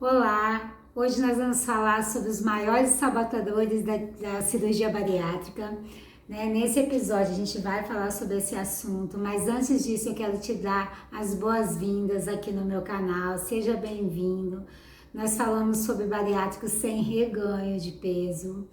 Olá! Hoje nós vamos falar sobre os maiores sabotadores da cirurgia bariátrica. Nesse episódio a gente vai falar sobre esse assunto, mas antes disso eu quero te dar as boas-vindas aqui no meu canal. Seja bem-vindo. Nós falamos sobre bariátricos sem reganho de peso.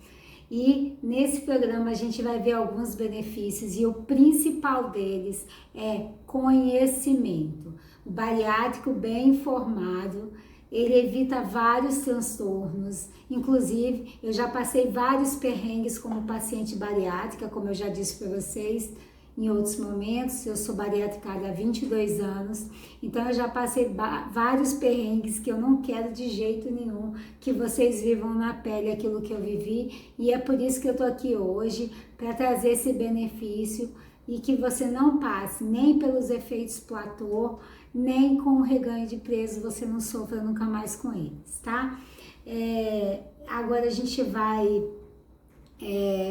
E nesse programa a gente vai ver alguns benefícios e o principal deles é conhecimento. O bariátrico bem informado, ele evita vários transtornos, inclusive eu já passei vários perrengues como paciente bariátrica, como eu já disse para vocês em outros momentos. Eu sou bariátrica há 22 anos, então eu já passei vários perrengues que eu não quero de jeito nenhum que vocês vivam na pele aquilo que eu vivi, e é por isso que eu tô aqui hoje, para trazer esse benefício e que você não passe nem pelos efeitos platô, nem com o reganho de peso, você não sofra nunca mais com eles, tá? Agora a gente vai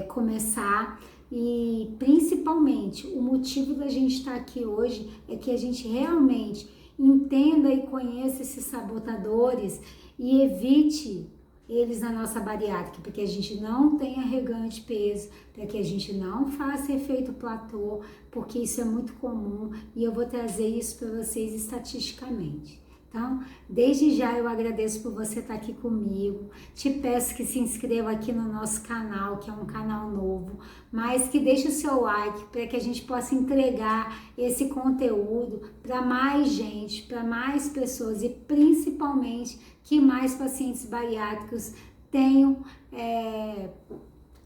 começar, e principalmente o motivo da gente estar aqui hoje é que a gente realmente entenda e conheça esses sabotadores e evite eles na nossa bariátrica, porque a gente não tenha reganho de peso, para que a gente não faça efeito platô, porque isso é muito comum e eu vou trazer isso para vocês estatisticamente. Então, desde já eu agradeço por você estar aqui comigo, te peço que se inscreva aqui no nosso canal, que é um canal novo, mas que deixe o seu like para que a gente possa entregar esse conteúdo para mais gente, para mais pessoas e principalmente que mais pacientes bariátricos tenham,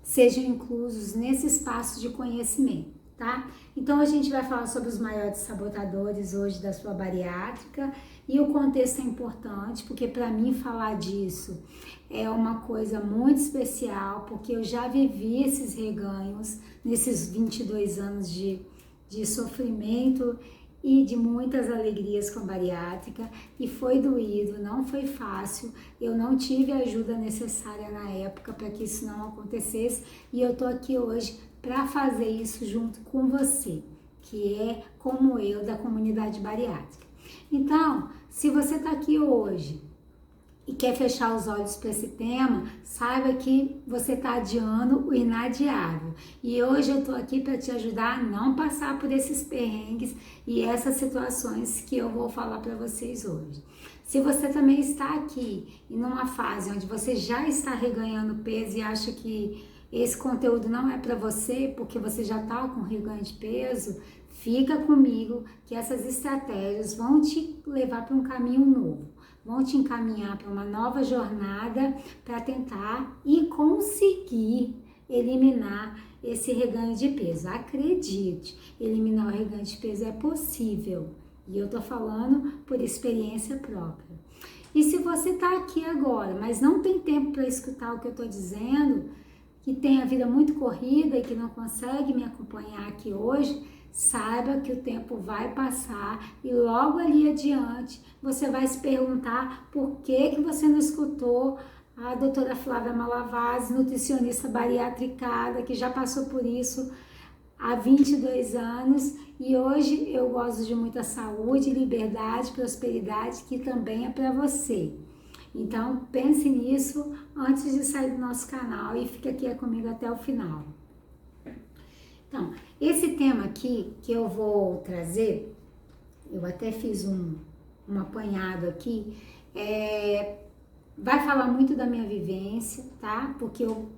sejam inclusos nesse espaço de conhecimento, tá? Então a gente vai falar sobre os maiores sabotadores hoje da sua bariátrica, e o contexto é importante, porque para mim falar disso é uma coisa muito especial, porque eu já vivi esses reganhos nesses 22 anos de sofrimento e de muitas alegrias com a bariátrica, e foi doído, não foi fácil, eu não tive a ajuda necessária na época para que isso não acontecesse, e eu tô aqui hoje para fazer isso junto com você, que é como eu, da comunidade bariátrica. Então, se você está aqui hoje e quer fechar os olhos para esse tema, saiba que você está adiando o inadiável. E hoje eu estou aqui para te ajudar a não passar por esses perrengues e essas situações que eu vou falar para vocês hoje. Se você também está aqui em uma fase onde você já está reganhando peso e acha que esse conteúdo não é para você, porque você já está com reganho de peso, fica comigo que essas estratégias vão te levar para um caminho novo, vão te encaminhar para uma nova jornada para tentar e conseguir eliminar esse reganho de peso. Acredite, eliminar o reganho de peso é possível, e eu tô falando por experiência própria. E se você tá aqui agora, mas não tem tempo para escutar o que eu tô dizendo, que tem a vida muito corrida e que não consegue me acompanhar aqui hoje, saiba que o tempo vai passar e logo ali adiante você vai se perguntar por que você não escutou a doutora Flávia Malavasi, nutricionista bariátricada, que já passou por isso há 22 anos, e hoje eu gosto de muita saúde, liberdade, prosperidade, que também é para você. Então pense nisso antes de sair do nosso canal e fique aqui comigo até o final. Então, esse tema aqui que eu vou trazer, eu até fiz um apanhado aqui, vai falar muito da minha vivência, tá? Porque eu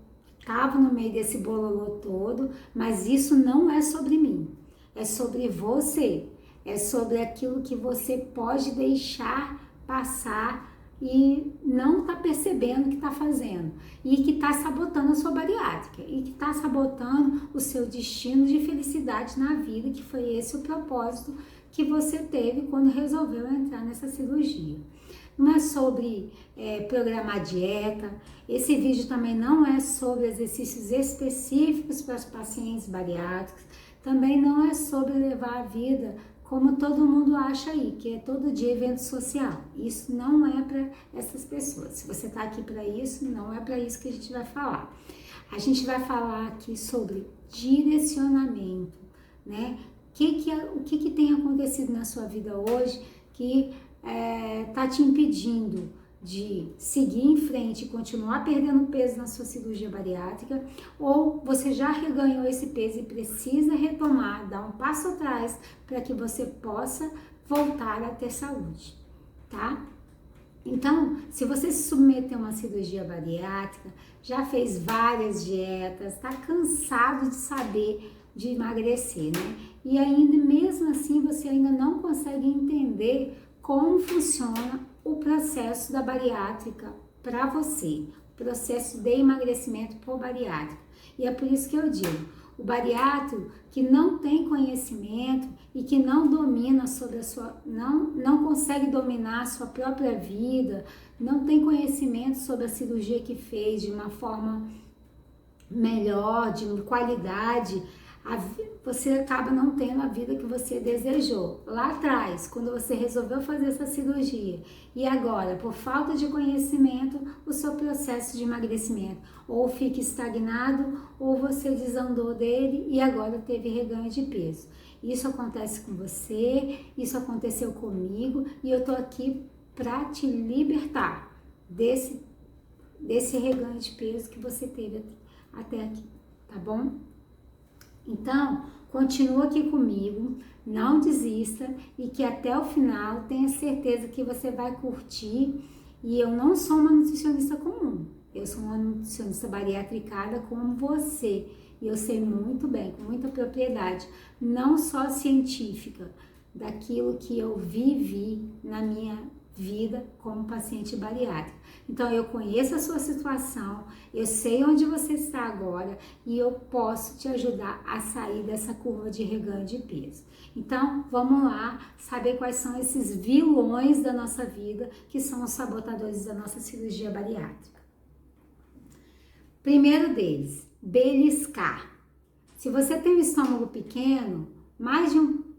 estava no meio desse bololô todo, mas isso não é sobre mim, é sobre você, é sobre aquilo que você pode deixar passar e não tá percebendo que tá fazendo, e que tá sabotando a sua bariátrica, e que tá sabotando o seu destino de felicidade na vida, que foi esse o propósito que você teve quando resolveu entrar nessa cirurgia. Não é sobre programar dieta, esse vídeo também não é sobre exercícios específicos para os pacientes bariátricos, também não é sobre levar a vida como todo mundo acha aí, que é todo dia evento social. Isso não é para essas pessoas. Se você está aqui para isso, não é para isso que a gente vai falar. A gente vai falar aqui sobre direcionamento, né? O que tem acontecido na sua vida hoje que tá te impedindo de seguir em frente e continuar perdendo peso na sua cirurgia bariátrica, ou você já reganhou esse peso e precisa retomar, dar um passo atrás para que você possa voltar a ter saúde, tá? Então, se você se submeter a uma cirurgia bariátrica, já fez várias dietas, está cansado de saber de emagrecer, né? E ainda, mesmo assim, você ainda não consegue entender como funciona o processo da bariátrica para você, o processo de emagrecimento por bariátrica. E é por isso que eu digo, o bariátrico que não tem conhecimento e que não domina sobre a sua, não consegue dominar a sua própria vida, não tem conhecimento sobre a cirurgia que fez de uma forma melhor, de qualidade, você acaba não tendo a vida que você desejou. Lá atrás, quando você resolveu fazer essa cirurgia, e agora, por falta de conhecimento, o seu processo de emagrecimento ou fica estagnado, ou você desandou dele e agora teve reganho de peso. Isso acontece com você, isso aconteceu comigo, e eu tô aqui para te libertar desse reganho de peso que você teve até aqui, tá bom? Então, continua aqui comigo, não desista e que até o final tenha certeza que você vai curtir. E eu não sou uma nutricionista comum, eu sou uma nutricionista bariatricada como você. E eu sei muito bem, com muita propriedade, não só científica, daquilo que eu vivi na minha vida como paciente bariátrica. Então, eu conheço a sua situação, eu sei onde você está agora e eu posso te ajudar a sair dessa curva de reganho de peso. Então, vamos lá saber quais são esses vilões da nossa vida, que são os sabotadores da nossa cirurgia bariátrica. Primeiro deles, beliscar. Se você tem um estômago pequeno, mais de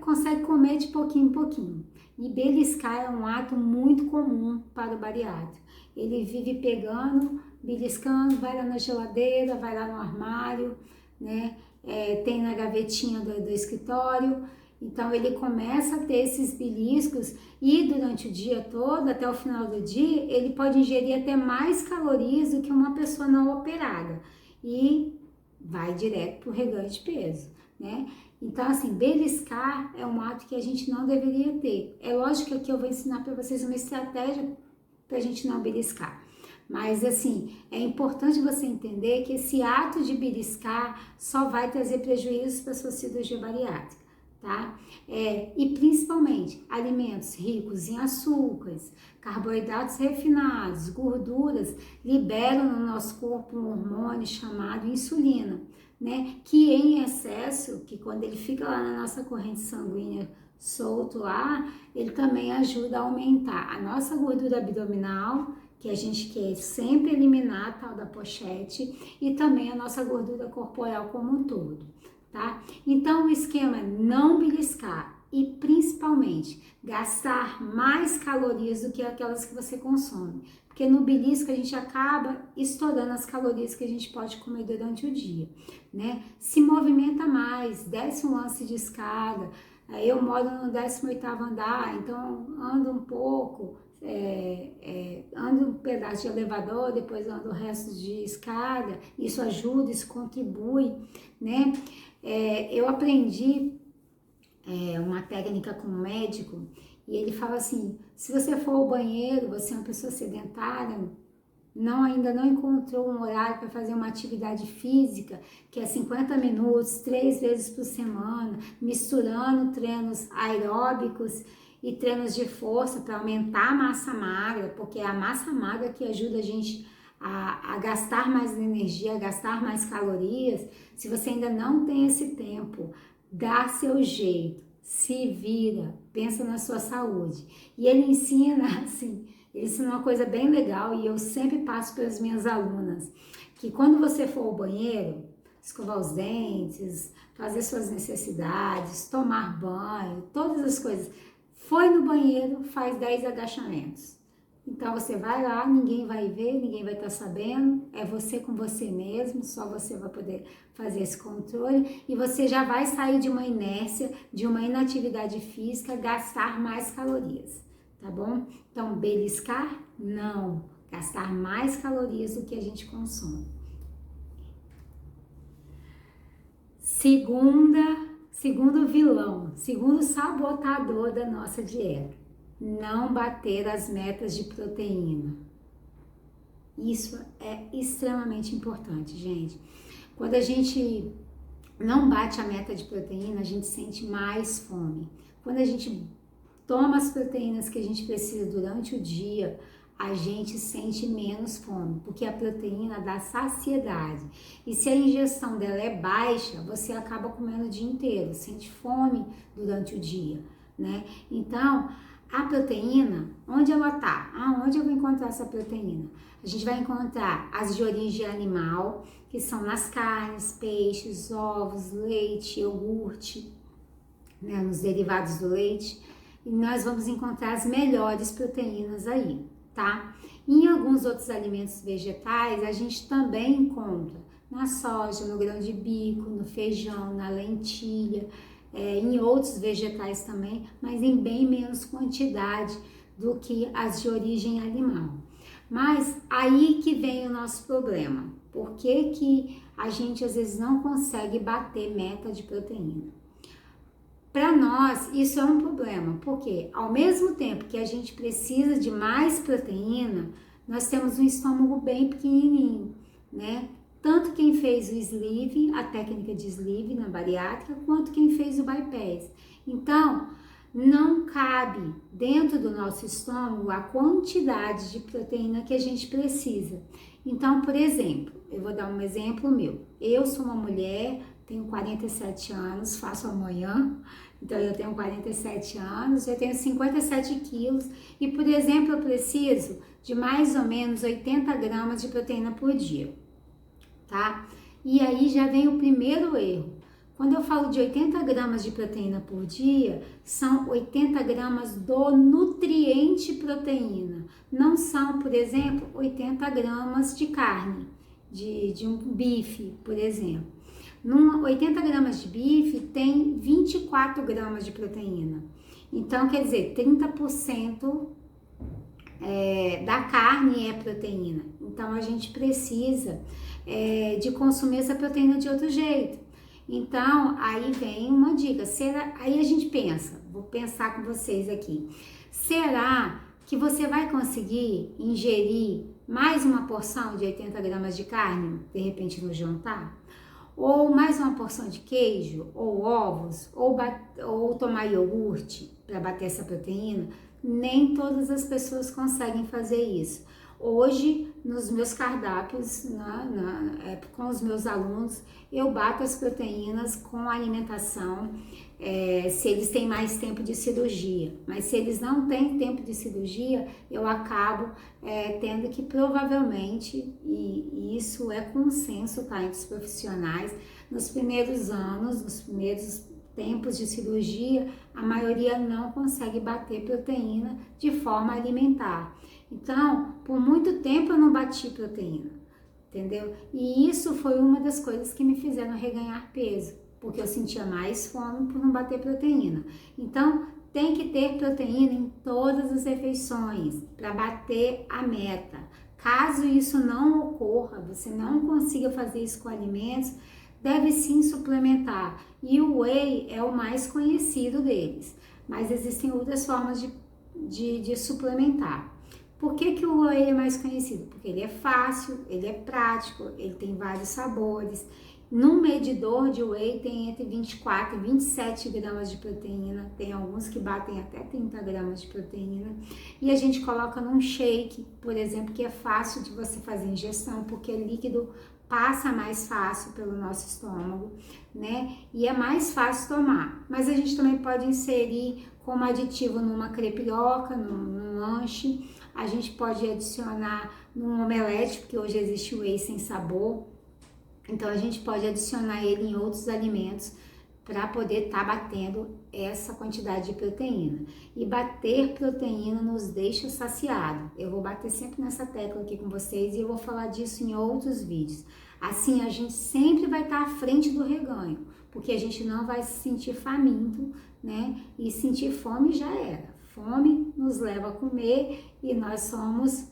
consegue comer de pouquinho em pouquinho. E beliscar é um ato muito comum para o bariátrico. Ele vive pegando, beliscando, vai lá na geladeira, vai lá no armário, né? Tem na gavetinha do escritório. Então ele começa a ter esses beliscos e durante o dia todo, até o final do dia, ele pode ingerir até mais calorias do que uma pessoa não operada. E vai direto para o reganho de peso, né? Então, assim, beliscar é um ato que a gente não deveria ter. É lógico que aqui eu vou ensinar para vocês uma estratégia para a gente não beliscar. Mas, assim, é importante você entender que esse ato de beliscar só vai trazer prejuízos para a sua cirurgia bariátrica, tá? E principalmente alimentos ricos em açúcares, carboidratos refinados, gorduras, liberam no nosso corpo um hormônio chamado insulina, né? Que em excesso, que quando ele fica lá na nossa corrente sanguínea solto lá, ele também ajuda a aumentar a nossa gordura abdominal, que a gente quer sempre eliminar, a tal da pochete, e também a nossa gordura corporal como um todo, tá? Então o esquema é não beliscar e principalmente gastar mais calorias do que aquelas que você consome, porque no belisco a gente acaba estourando as calorias que a gente pode comer durante o dia, né? Se movimenta mais, desce um lance de escada. Eu moro no 18º andar, então ando um pouco, ando um pedaço de elevador, depois ando o resto de escada. Isso ajuda, isso contribui, né? Eu aprendi uma técnica com um médico e ele fala assim: se você for ao banheiro, você é uma pessoa sedentária, ainda não encontrou um horário para fazer uma atividade física, que é 50 minutos, 3 vezes por semana, misturando treinos aeróbicos e treinos de força para aumentar a massa magra, porque é a massa magra que ajuda a gente a gastar mais energia, a gastar mais calorias. Se você ainda não tem esse tempo, dá seu jeito, se vira, pensa na sua saúde. E ele ensina assim, isso é uma coisa bem legal e eu sempre passo para as minhas alunas, que quando você for ao banheiro, escovar os dentes, fazer suas necessidades, tomar banho, todas as coisas, foi no banheiro, faz 10 agachamentos. Então você vai lá, ninguém vai ver, ninguém vai estar sabendo, é você com você mesmo, só você vai poder fazer esse controle e você já vai sair de uma inércia, de uma inatividade física, gastar mais calorias. tá bom? Então, beliscar, não. Gastar mais calorias do que a gente consome. Segundo vilão, segundo sabotador da nossa dieta, não bater as metas de proteína. Isso é extremamente importante, gente. Quando a gente não bate a meta de proteína, a gente sente mais fome. Quando a gente toma as proteínas que a gente precisa durante o dia, a gente sente menos fome, porque a proteína dá saciedade. E se a ingestão dela é baixa, você acaba comendo o dia inteiro, sente fome durante o dia, né? Então, a proteína, onde ela tá? Aonde eu vou encontrar essa proteína? A gente vai encontrar as de origem animal, que são nas carnes, peixes, ovos, leite, iogurte, né, nos derivados do leite. E nós vamos encontrar as melhores proteínas aí, tá? Em alguns outros alimentos vegetais, a gente também encontra na soja, no grão de bico, no feijão, na lentilha, em outros vegetais também, mas em bem menos quantidade do que as de origem animal. Mas aí que vem o nosso problema. Por que a gente às vezes não consegue bater meta de proteína? Para nós, isso é um problema, porque ao mesmo tempo que a gente precisa de mais proteína, nós temos um estômago bem pequenininho, né? Tanto quem fez o sleeve, a técnica de sleeve na bariátrica, quanto quem fez o bypass. Então, não cabe dentro do nosso estômago a quantidade de proteína que a gente precisa. Então, por exemplo, eu vou dar um exemplo meu. Eu sou uma mulher, tenho 47 anos, faço amanhã, então eu tenho 47 anos, eu tenho 57 quilos e, por exemplo, eu preciso de mais ou menos 80 gramas de proteína por dia, tá? E aí já vem o primeiro erro. Quando eu falo de 80 gramas de proteína por dia, são 80 gramas do nutriente proteína. Não são, por exemplo, 80 gramas de carne, de um bife, por exemplo. 80 gramas de bife tem 24 gramas de proteína. Então, quer dizer, 30% da carne é proteína. Então, a gente precisa de consumir essa proteína de outro jeito. Então, aí vem uma dica. Aí a gente pensa, vou pensar com vocês aqui. Será que você vai conseguir ingerir mais uma porção de 80 gramas de carne, de repente, no jantar? Ou mais uma porção de queijo, ou ovos, ou tomar iogurte para bater essa proteína? Nem todas as pessoas conseguem fazer isso. Hoje, nos meus cardápios, com os meus alunos, eu bato as proteínas com a alimentação, se eles têm mais tempo de cirurgia. Mas se eles não têm tempo de cirurgia, eu acabo tendo que provavelmente, e isso é consenso, tá, entre os profissionais, nos primeiros anos, nos primeiros tempos de cirurgia, a maioria não consegue bater proteína de forma alimentar. Então, por muito tempo eu não bati proteína, entendeu? E isso foi uma das coisas que me fizeram reganhar peso, porque eu sentia mais fome por não bater proteína. Então, tem que ter proteína em todas as refeições para bater a meta. Caso isso não ocorra, você não consiga fazer isso com alimentos, deve sim suplementar. E o whey é o mais conhecido deles, mas existem outras formas de suplementar. Por que o whey é mais conhecido? Porque ele é fácil, ele é prático, ele tem vários sabores. Num medidor de whey tem entre 24 e 27 gramas de proteína, tem alguns que batem até 30 gramas de proteína. E a gente coloca num shake, por exemplo, que é fácil de você fazer ingestão, porque o líquido passa mais fácil pelo nosso estômago, né? E é mais fácil tomar. Mas a gente também pode inserir como aditivo numa crepioca, num lanche. A gente pode adicionar num omelete, porque hoje existe o whey sem sabor. Então, a gente pode adicionar ele em outros alimentos para poder estar batendo essa quantidade de proteína. E bater proteína nos deixa saciado. Eu vou bater sempre nessa tecla aqui com vocês e eu vou falar disso em outros vídeos. Assim, a gente sempre vai estar à frente do reganho, porque a gente não vai se sentir faminto, né? E sentir fome já era. Fome nos leva a comer e nós somos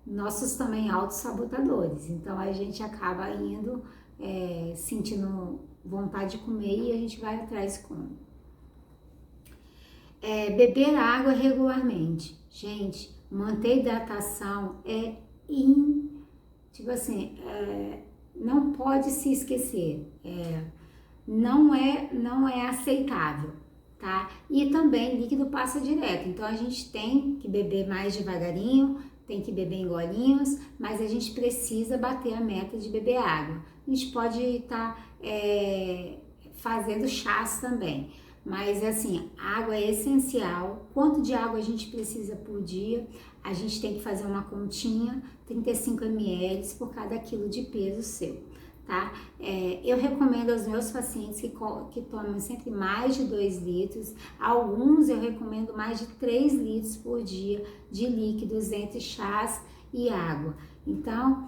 nossos também autossabotadores. Então a gente acaba indo, sentindo vontade de comer e a gente vai atrás e come. Beber água regularmente. Gente, manter hidratação tipo assim, não pode se esquecer. Não é aceitável, tá? E também líquido passa direto. Então a gente tem que beber mais devagarinho, tem que beber em golinhos, mas a gente precisa bater a meta de beber água. A gente pode estar fazendo chás também. Mas assim, água é essencial. Quanto de água a gente precisa por dia? A gente tem que fazer uma continha, 35 ml por cada quilo de peso seu, tá? Eu recomendo aos meus pacientes que tomem sempre mais de 2 litros. Alguns eu recomendo mais de 3 litros por dia de líquidos entre chás e água. Então,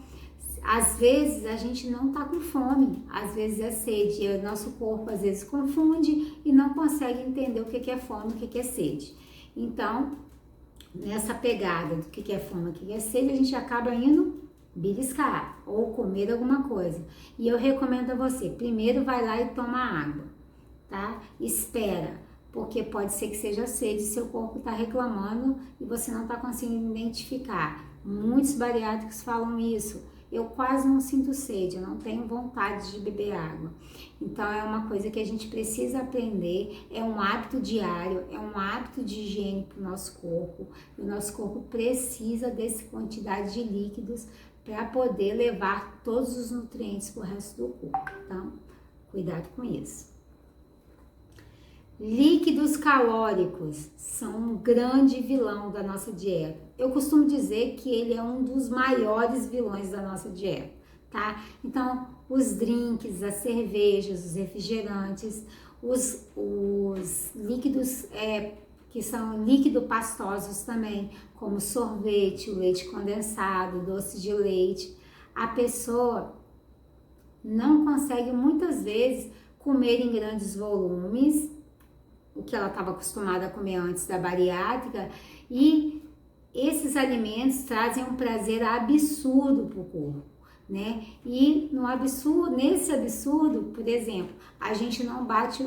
às vezes a gente não tá com fome, às vezes é sede, e o nosso corpo às vezes confunde e não consegue entender o que é fome, o que é sede. Então, nessa pegada do que é fome, o que é sede, a gente acaba indo beliscar ou comer alguma coisa. E eu recomendo a você, primeiro vai lá e toma água, tá? Espera, porque pode ser que seja sede, seu corpo tá reclamando e você não tá conseguindo identificar. Muitos bariátricos falam isso. Eu quase não sinto sede, eu não tenho vontade de beber água. Então é uma coisa que a gente precisa aprender, é um hábito diário, é um hábito de higiene para o nosso corpo. O nosso corpo precisa dessa quantidade de líquidos para poder levar todos os nutrientes para o resto do corpo. Então, cuidado com isso. Líquidos calóricos são um grande vilão da nossa dieta. Eu costumo dizer que ele é um dos maiores vilões da nossa dieta, tá? Então, os drinks, as cervejas, os refrigerantes, os líquidos que são líquido pastosos também, como sorvete, o leite condensado, doce de leite. A pessoa não consegue muitas vezes comer em grandes volumes, o que ela estava acostumada a comer antes da bariátrica, e esses alimentos trazem um prazer absurdo para o corpo, né? E nesse absurdo, por exemplo, a gente não bate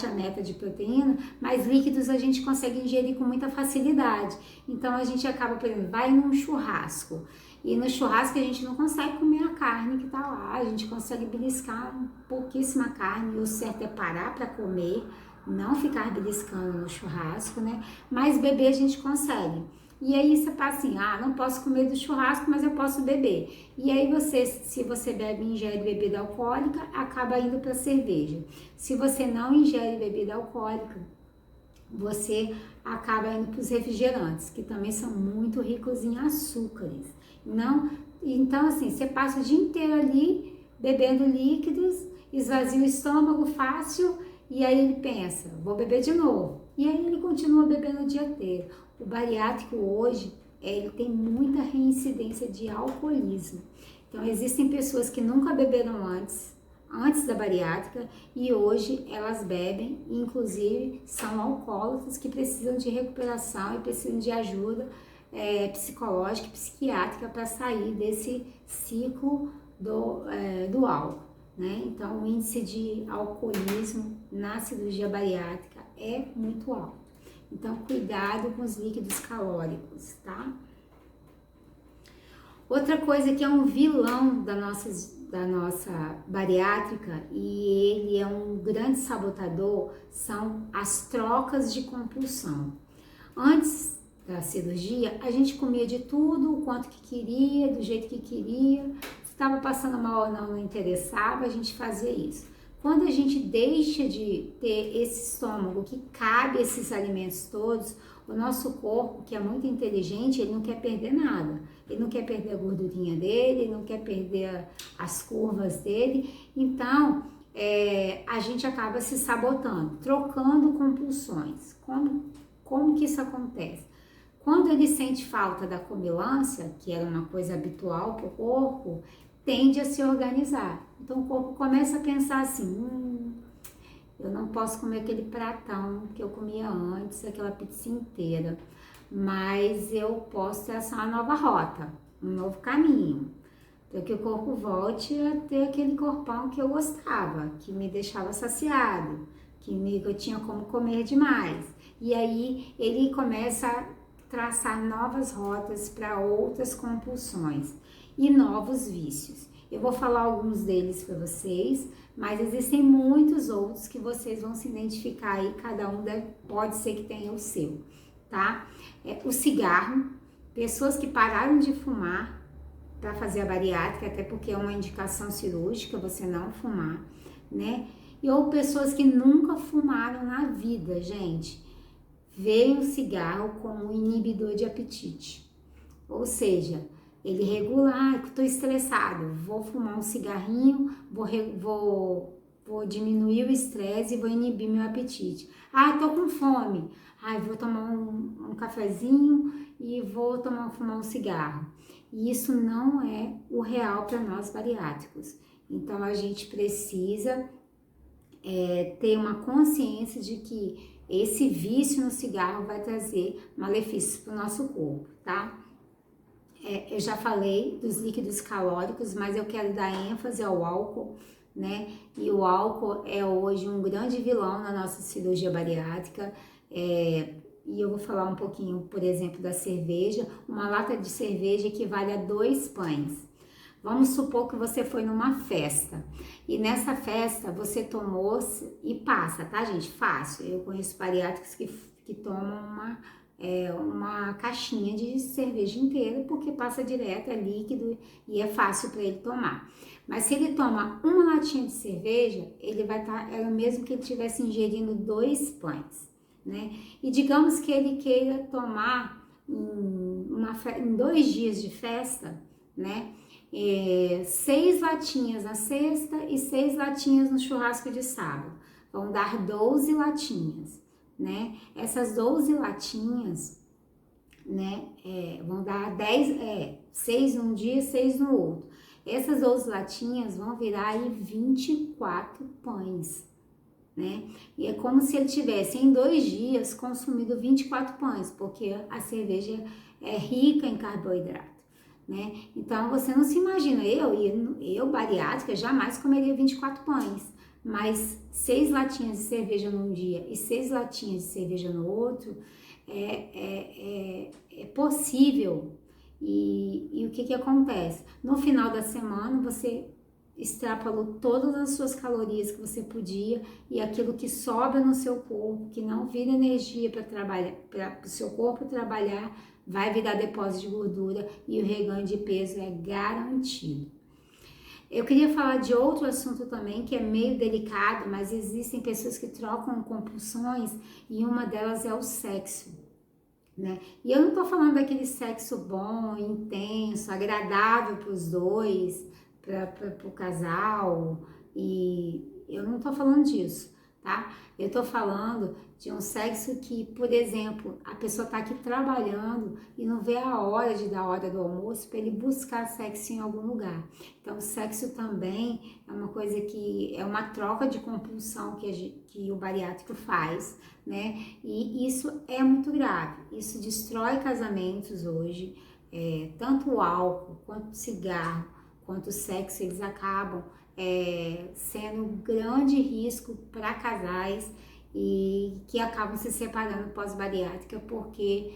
a meta de proteína, mas líquidos a gente consegue ingerir com muita facilidade. Então a gente acaba, por exemplo, vai num churrasco, e no churrasco a gente não consegue comer a carne que tá lá, a gente consegue beliscar pouquíssima carne, e o certo é parar para comer, não ficar beliscando no churrasco, né? Mas beber a gente consegue. E aí você fala assim, não posso comer do churrasco, mas eu posso beber. E aí se você ingere bebida alcoólica, acaba indo para cerveja. Se você não ingere bebida alcoólica, você acaba indo para os refrigerantes, que também são muito ricos em açúcares. Então assim, você passa o dia inteiro ali bebendo líquidos, esvazia o estômago fácil, e aí ele pensa, vou beber de novo. E aí ele continua bebendo o dia inteiro. O bariátrico hoje, ele tem muita reincidência de alcoolismo. Então existem pessoas que nunca beberam antes da bariátrica, e hoje elas bebem, inclusive são alcoólatras que precisam de recuperação e precisam de ajuda psicológica e psiquiátrica para sair desse ciclo do álcool. Né? Então, o índice de alcoolismo na cirurgia bariátrica é muito alto. Então, cuidado com os líquidos calóricos, tá? Outra coisa que é um vilão da nossa bariátrica, e ele é um grande sabotador, são as trocas de compulsão. Antes da cirurgia, a gente comia de tudo, o quanto que queria, do jeito que queria. Estava passando mal ou não interessava, a gente fazia isso. Quando a gente deixa de ter esse estômago que cabe esses alimentos todos, o nosso corpo, que é muito inteligente, ele não quer perder nada. Ele não quer perder a gordurinha dele, ele não quer perder as curvas dele. Então, a gente acaba se sabotando, trocando compulsões. Como que isso acontece? Quando ele sente falta da comilança, que era uma coisa habitual para o corpo, tende a se organizar. Então o corpo começa a pensar assim, Eu não posso comer aquele pratão que eu comia antes, aquela pizza inteira, mas eu posso traçar uma nova rota, um novo caminho, para que o corpo volte a ter aquele corpão que eu gostava, que me deixava saciado, eu tinha como comer demais. E aí ele começa a traçar novas rotas para outras compulsões e novos vícios. Eu vou falar alguns deles para vocês, mas existem muitos outros que vocês vão se identificar aí, cada um pode ser que tenha o seu, tá? O cigarro, pessoas que pararam de fumar para fazer a bariátrica, até porque é uma indicação cirúrgica você não fumar, né? Ou pessoas que nunca fumaram na vida, gente. Veem o cigarro como um inibidor de apetite. Ou seja, ele regula, estou estressado, vou fumar um cigarrinho, vou diminuir o estresse e vou inibir meu apetite. Estou com fome, vou tomar um cafezinho e vou fumar um cigarro. E isso não é o real para nós bariátricos. Então a gente precisa ter uma consciência de que esse vício no cigarro vai trazer malefícios para o nosso corpo, tá? Eu já falei dos líquidos calóricos, mas eu quero dar ênfase ao álcool, né? E o álcool é hoje um grande vilão na nossa cirurgia bariátrica. E eu vou falar um pouquinho, por exemplo, da cerveja. Uma lata de cerveja equivale a 2 pães. Vamos supor que você foi numa festa e nessa festa você tomou e passa, tá, gente? Fácil. Eu conheço bariátricos que tomam uma caixinha de cerveja inteira porque passa direto, é líquido e é fácil para ele tomar. Mas se ele toma uma latinha de cerveja, ele vai estar, é o mesmo que ele estivesse ingerindo 2 pães, né? E digamos que ele queira tomar em 2 dias de festa, né? 6 latinhas na sexta e 6 latinhas no churrasco de sábado. Vão dar 12 latinhas, né? Essas 12 latinhas, né? Vão dar 6 num dia, 6 no outro. Essas 12 latinhas vão virar aí 24 pães, né? E é como se ele tivesse em 2 dias consumido 24 pães, porque a cerveja é rica em carboidrato. Né? Então você não se imagina, eu bariátrica jamais comeria 24 pães, mas 6 latinhas de cerveja num dia e 6 latinhas de cerveja no outro é possível. E o que acontece? No final da semana você extrapolou todas as suas calorias que você podia e aquilo que sobra no seu corpo, que não vira energia para trabalhar, para o seu corpo trabalhar, vai virar depósito de gordura e o reganho de peso é garantido. Eu queria falar de outro assunto também que é meio delicado, mas existem pessoas que trocam compulsões e uma delas é o sexo, né? E eu não tô falando daquele sexo bom, intenso, agradável para os dois, para o casal, e eu não tô falando disso, tá? Eu tô falando de um sexo que, por exemplo, a pessoa tá aqui trabalhando e não vê a hora de dar a hora do almoço para ele buscar sexo em algum lugar. Então, o sexo também é uma coisa que é uma troca de compulsão que o bariátrico faz, né? E isso é muito grave. Isso destrói casamentos hoje, tanto o álcool quanto o cigarro, quanto o sexo, eles acabam sendo um grande risco para casais e que acabam se separando pós-bariátrica porque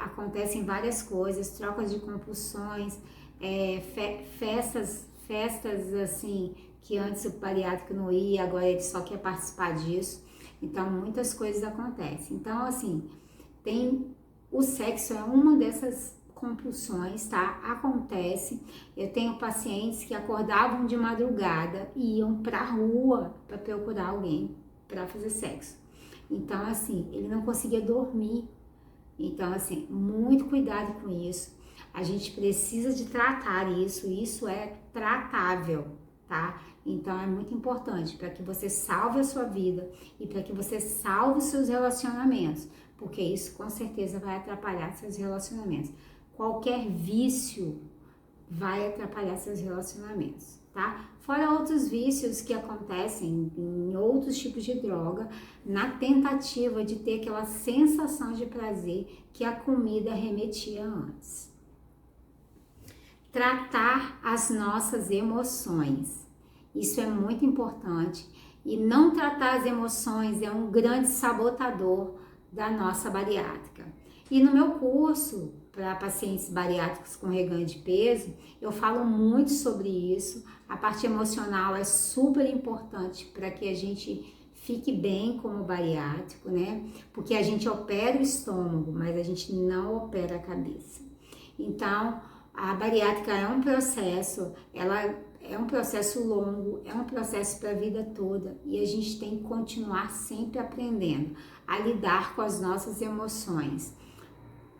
acontecem várias coisas, trocas de compulsões, festas assim que antes o bariátrico não ia, agora ele só quer participar disso. Então muitas coisas acontecem. Então assim, o sexo é uma dessas compulsões, tá? Acontece. Eu tenho pacientes que acordavam de madrugada e iam pra rua para procurar alguém para fazer sexo. Então, assim, ele não conseguia dormir. Então, assim, muito cuidado com isso. A gente precisa de tratar isso é tratável, tá? Então, é muito importante para que você salve a sua vida e para que você salve os seus relacionamentos, porque isso com certeza vai atrapalhar seus relacionamentos. Qualquer vício vai atrapalhar seus relacionamentos. tá? Fora outros vícios que acontecem em outros tipos de droga, na tentativa de ter aquela sensação de prazer que a comida remetia antes. Tratar as nossas emoções, isso é muito importante, e não tratar as emoções é um grande sabotador da nossa bariátrica. E no meu curso para pacientes bariátricos com reganho de peso, eu falo muito sobre isso. A parte emocional é super importante para que a gente fique bem como bariátrico, né? Porque a gente opera o estômago, mas a gente não opera a cabeça. Então, a bariátrica é um processo, ela é um processo longo, é um processo para a vida toda e a gente tem que continuar sempre aprendendo a lidar com as nossas emoções,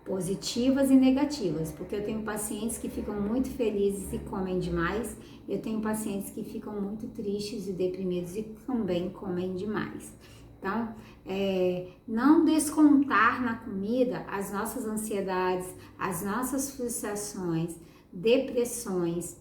positivas e negativas, porque eu tenho pacientes que ficam muito felizes e comem demais, eu tenho pacientes que ficam muito tristes e deprimidos e também comem demais. Então, não descontar na comida as nossas ansiedades, as nossas frustrações, depressões,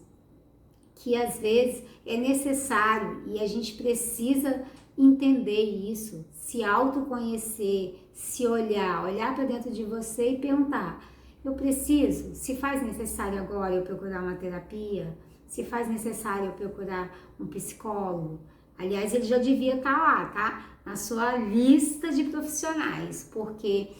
que às vezes é necessário e a gente precisa entender isso, se autoconhecer, se olhar para dentro de você e perguntar, eu preciso, se faz necessário agora eu procurar uma terapia, se faz necessário eu procurar um psicólogo. Aliás, ele já devia estar lá, tá? Na sua lista de profissionais, porque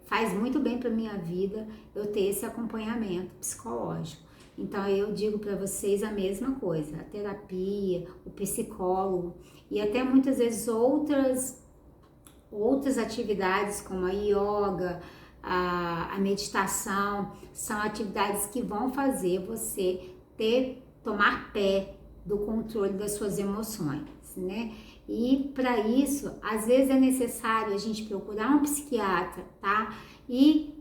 faz muito bem para minha vida eu ter esse acompanhamento psicológico. Então, eu digo para vocês a mesma coisa, a terapia, o psicólogo e até muitas vezes outras atividades como a yoga, a meditação, são atividades que vão fazer você tomar pé do controle das suas emoções, né? E para isso, às vezes é necessário a gente procurar um psiquiatra, tá? E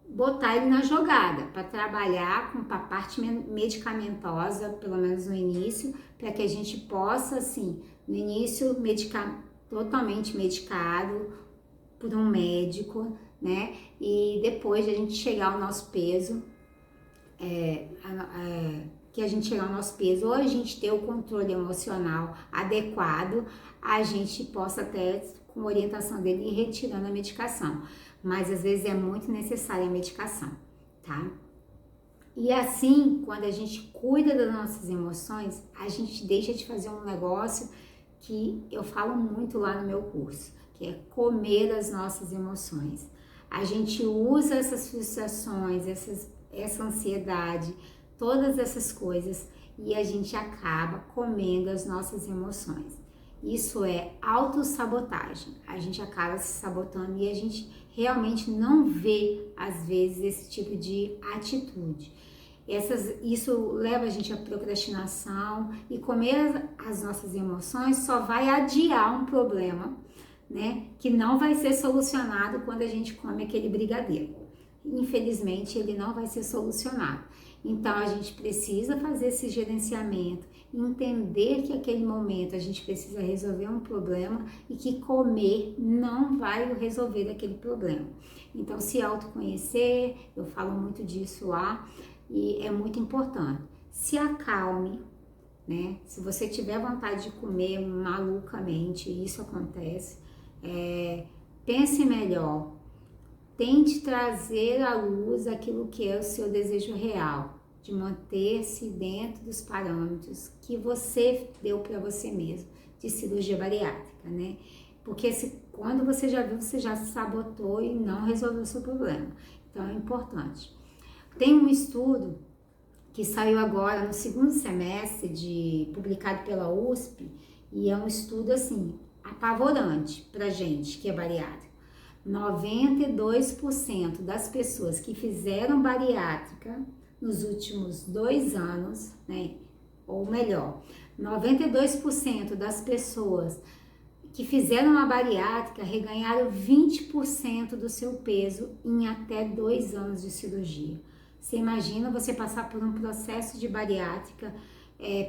botar ele na jogada para trabalhar com a parte medicamentosa, pelo menos no início, para que a gente possa, assim, no início, totalmente medicado por um médico, né? E depois de a gente chegar ao nosso peso, que a gente chegar ao nosso peso, ou a gente ter o controle emocional adequado, a gente possa até, com orientação dele, ir retirando a medicação. Mas às vezes é muito necessária a medicação, tá? E assim, quando a gente cuida das nossas emoções, a gente deixa de fazer um negócio que eu falo muito lá no meu curso, que é comer as nossas emoções. A gente usa essas frustrações, essa ansiedade, todas essas coisas e a gente acaba comendo as nossas emoções. Isso é autossabotagem. A gente acaba se sabotando e a gente realmente não vê, às vezes, esse tipo de atitude. Isso leva a gente à procrastinação e comer as nossas emoções só vai adiar um problema, né? Que não vai ser solucionado quando a gente come aquele brigadeiro. Infelizmente, ele não vai ser solucionado. Então, a gente precisa fazer esse gerenciamento, entender que aquele momento a gente precisa resolver um problema e que comer não vai resolver aquele problema. Então, se autoconhecer, eu falo muito disso lá e é muito importante. Se acalme, né? Se você tiver vontade de comer malucamente, isso acontece, pense melhor. Tente trazer à luz aquilo que é o seu desejo real, de manter-se dentro dos parâmetros que você deu para você mesmo, de cirurgia bariátrica, né? Porque quando você já viu, você já se sabotou e não resolveu o seu problema. Então é importante. Tem um estudo que saiu agora no segundo semestre, publicado pela USP, e é um estudo assim, apavorante pra gente que é bariátrica. 92% das pessoas que fizeram bariátrica nos últimos 2 anos, né? Ou melhor, 92% das pessoas que fizeram a bariátrica reganharam 20% do seu peso em até 2 anos de cirurgia. Você imagina você passar por um processo de bariátrica,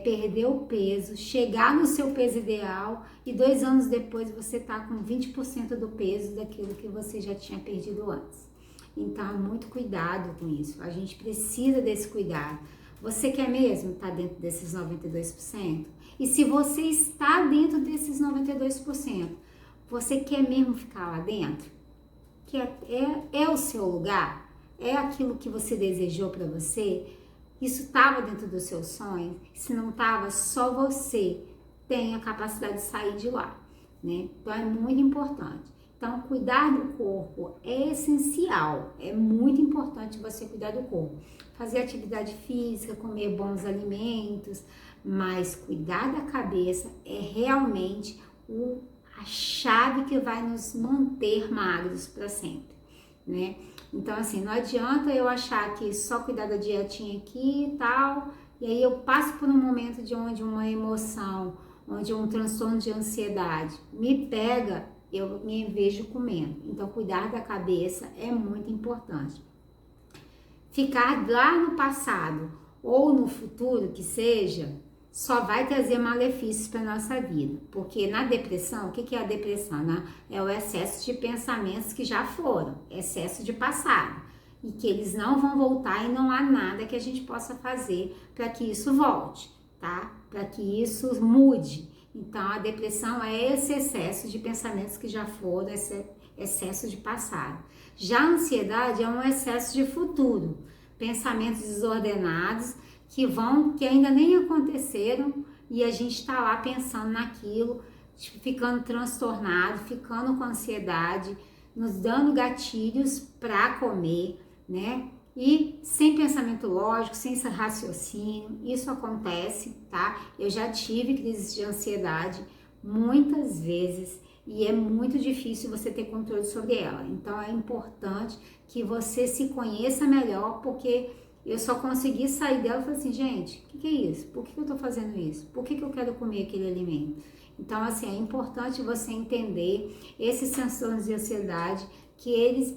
perder o peso, chegar no seu peso ideal e 2 anos depois você tá com 20% do peso daquilo que você já tinha perdido antes. Então, muito cuidado com isso. A gente precisa desse cuidado, Você quer mesmo estar dentro desses 92%? E se você está dentro desses 92%, você quer mesmo ficar lá dentro? Que é o seu lugar? É aquilo que você desejou para você? Isso estava dentro dos seus sonhos? Se não estava, só você tem a capacidade de sair de lá, né? Então é muito importante. Então, cuidar do corpo é essencial, é muito importante você cuidar do corpo. Fazer atividade física, comer bons alimentos, mas cuidar da cabeça é realmente a chave que vai nos manter magros para sempre, né? Então, assim, não adianta eu achar que só cuidar da dietinha aqui e tal, e aí eu passo por um momento de onde uma emoção, onde um transtorno de ansiedade me pega, eu me vejo comendo. Então, cuidar da cabeça é muito importante. Ficar lá no passado ou no futuro, que seja, só vai trazer malefícios para nossa vida. Porque na depressão, o que é a depressão? Né? É o excesso de pensamentos que já foram, excesso de passado. E que eles não vão voltar e não há nada que a gente possa fazer para que isso volte, tá? Para que isso mude. Então, a depressão é esse excesso de pensamentos que já foram, esse excesso de passado. Já a ansiedade é um excesso de futuro, pensamentos desordenados que ainda nem aconteceram e a gente está lá pensando naquilo, tipo, ficando transtornado, ficando com ansiedade, nos dando gatilhos para comer, né? E sem pensamento lógico, sem raciocínio, isso acontece, tá? Eu já tive crises de ansiedade muitas vezes e é muito difícil você ter controle sobre ela. Então é importante que você se conheça melhor, porque eu só consegui sair dela e falei assim, gente, o que é isso? Por que eu tô fazendo isso? Por que eu quero comer aquele alimento? Então, assim, é importante você entender esses transtornos de ansiedade, que eles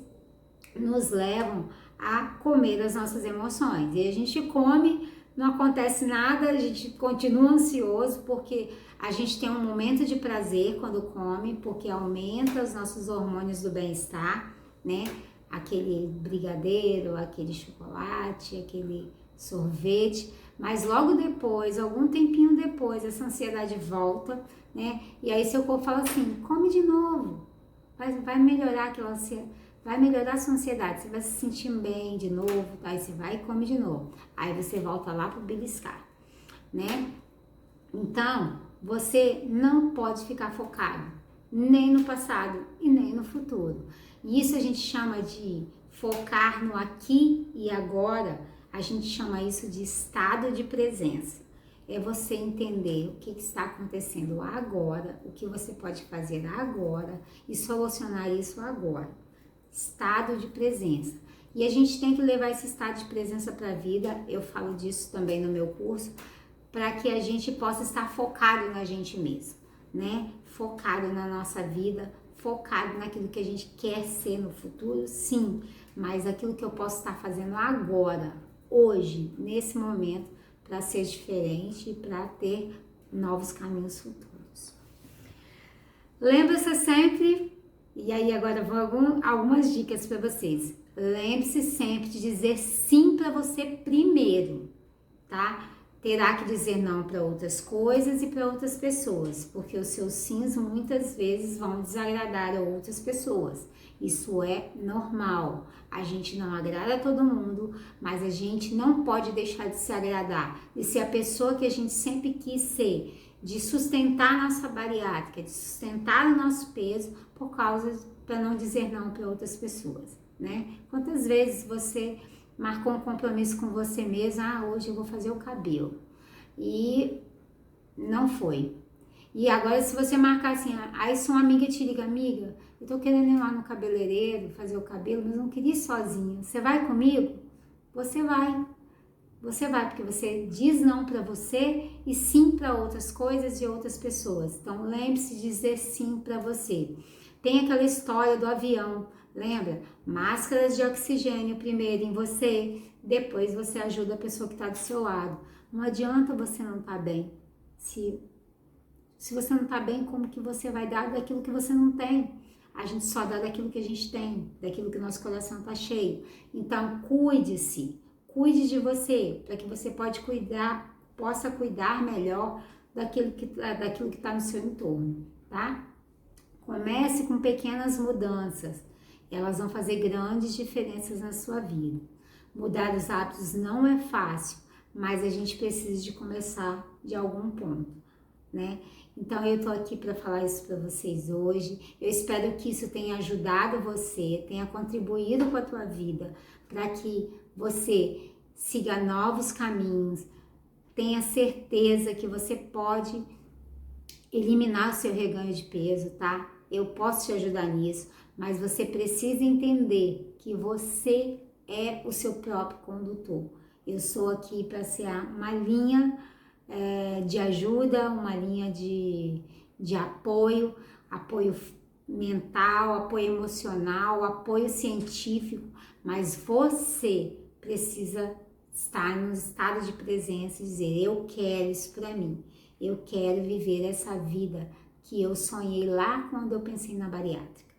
nos levam a comer as nossas emoções. E a gente come, não acontece nada, a gente continua ansioso, porque a gente tem um momento de prazer quando come, porque aumenta os nossos hormônios do bem-estar, né? Aquele brigadeiro, aquele chocolate, aquele sorvete, mas logo depois, algum tempinho depois, essa ansiedade volta, né? E aí seu corpo fala assim, come de novo, vai melhorar aquela ansiedade, vai melhorar a sua ansiedade, você vai se sentir bem de novo, aí você vai e come de novo, aí você volta lá pro beliscar, né? Então, você não pode ficar focado nem no passado e nem no futuro. E isso a gente chama de focar no aqui e agora, a gente chama isso de estado de presença. É você entender o que está acontecendo agora, o que você pode fazer agora e solucionar isso agora. Estado de presença. E a gente tem que levar esse estado de presença para a vida, eu falo disso também no meu curso, para que a gente possa estar focado na gente mesmo, né? Focado na nossa vida, focado naquilo que a gente quer ser no futuro, sim, mas aquilo que eu posso estar fazendo agora, hoje, nesse momento, para ser diferente e para ter novos caminhos futuros. Lembra-se sempre, e aí agora vou algumas dicas para vocês. Lembre-se sempre de dizer sim para você primeiro, tá? Terá que dizer não para outras coisas e para outras pessoas, porque os seus sims muitas vezes vão desagradar a outras pessoas. Isso é normal. A gente não agrada a todo mundo, mas a gente não pode deixar de se agradar, de ser a pessoa que a gente sempre quis ser, de sustentar a nossa bariátrica, de sustentar o nosso peso para não dizer não para outras pessoas, né? Quantas vezes você marcou um compromisso com você mesma, hoje eu vou fazer o cabelo, e não foi. E agora se você marcar assim, aí sua amiga te liga, amiga, eu tô querendo ir lá no cabeleireiro, fazer o cabelo, mas não queria ir sozinha, você vai comigo? Você vai, porque você diz não para você e sim para outras coisas e outras pessoas. Então lembre-se de dizer sim para você. Tem aquela história do avião, lembra? Máscaras de oxigênio primeiro em você, depois você ajuda a pessoa que está do seu lado. Não adianta você não estar bem. Se você não está bem, como que você vai dar daquilo que você não tem? A gente só dá daquilo que a gente tem, daquilo que nosso coração está cheio. Então, cuide-se. cuide de você, para que você possa cuidar melhor daquilo que está no seu entorno, tá? Comece com pequenas mudanças, elas vão fazer grandes diferenças na sua vida. Mudar os hábitos não é fácil, mas a gente precisa de começar de algum ponto, né? Então eu tô aqui para falar isso para vocês hoje. Eu espero que isso tenha ajudado você, tenha contribuído com a tua vida, para que você siga novos caminhos, tenha certeza que você pode eliminar o seu reganho de peso, tá? Eu posso te ajudar nisso, mas você precisa entender que você é o seu próprio condutor. Eu sou aqui para ser uma linha de ajuda, uma linha de apoio, apoio mental, apoio emocional, apoio científico, mas você precisa estar no estado de presença e dizer: eu quero isso para mim, eu quero viver essa vida que eu sonhei lá quando eu pensei na bariátrica,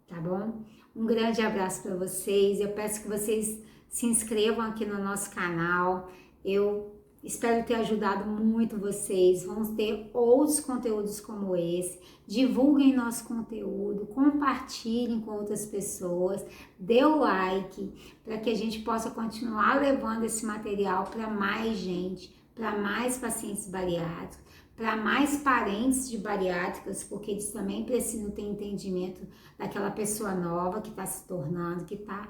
tá bom? Um grande abraço para vocês, eu peço que vocês se inscrevam aqui no nosso canal, eu espero ter ajudado muito vocês. Vamos ter outros conteúdos como esse. Divulguem nosso conteúdo, compartilhem com outras pessoas, dê o like para que a gente possa continuar levando esse material para mais gente, para mais pacientes bariátricos, para mais parentes de bariátricas, porque eles também precisam ter entendimento daquela pessoa nova que está se tornando, que está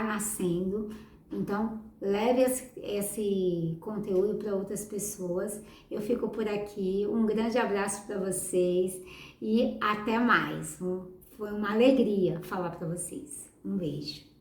nascendo. Então, leve esse conteúdo para outras pessoas. Eu fico por aqui. Um grande abraço para vocês e até mais. Foi uma alegria falar para vocês. Um beijo.